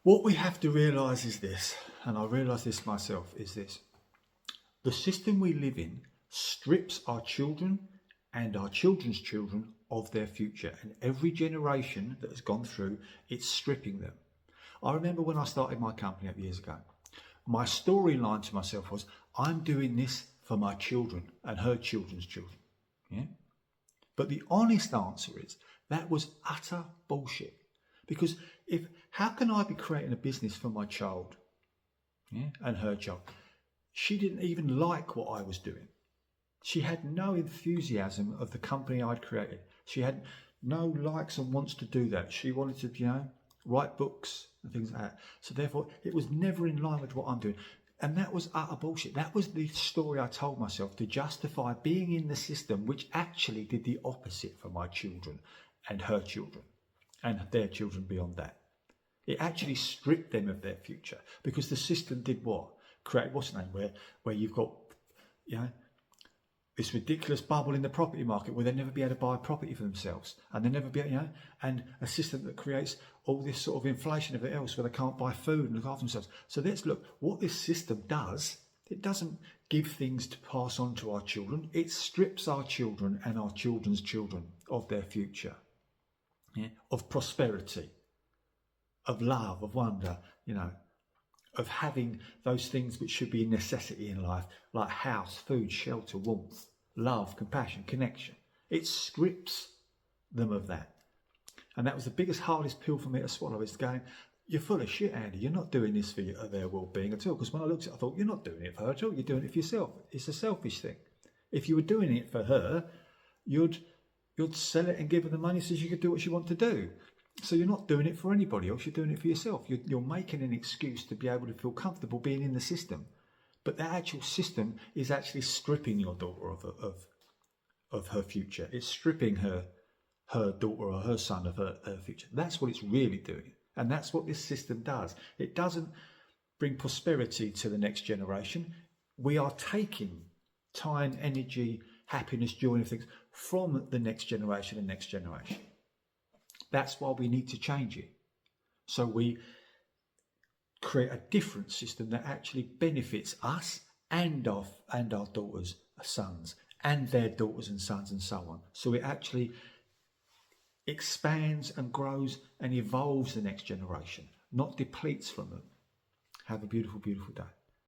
What we have to realise is this, and I realise this myself, is this. The system we live in strips our children and our children's children of their future. And every generation that has gone through, it's stripping them. I remember when I started my company 8 years ago, my storyline to myself was, I'm doing this for my children and her children's children. Yeah. But the honest answer is that was utter bullshit. Because how can I be creating a business for my child, yeah, and her child? She didn't even like what I was doing. She had no enthusiasm of the company I'd created. She had no likes and wants to do that. She wanted to, write books and things like that. So therefore, it was never in line with what I'm doing. And that was utter bullshit. That was the story I told myself to justify being in the system, which actually did the opposite for my children and her children and their children beyond that. It actually stripped them of their future because the system did what? Create, what's the name, where you've got, this ridiculous bubble in the property market where they'll never be able to buy a property for themselves, and they'll never be, and a system that creates all this sort of inflation of it else where they can't buy food and look after themselves. So let's look what this system does. It doesn't give things to pass on to our children. It strips our children and our children's children of their future, of prosperity, of love, of wonder, of having those things which should be a necessity in life, like house, food, shelter, warmth, love, compassion, connection. It strips them of that. And that was the biggest, hardest pill for me to swallow, is going, you're full of shit, Andy. You're not doing this for their well-being at all. Because when I looked at it, I thought, you're not doing it for her at all. You're doing it for yourself. It's a selfish thing. If you were doing it for her, you'd sell it and give her the money so she could do what she wanted to do. So you're not doing it for anybody else, you're doing it for yourself. You're making an excuse to be able to feel comfortable being in the system. But the actual system is actually stripping your daughter of her future. It's stripping her daughter or her son of her future. That's what it's really doing. And that's what this system does. It doesn't bring prosperity to the next generation. We are taking time, energy, happiness, joy and things from the next generation and next generation. That's why we need to change it. So we create a different system that actually benefits us and our daughters, sons, and their daughters and sons and so on. So it actually expands and grows and evolves the next generation, not depletes from them. Have a beautiful, beautiful day.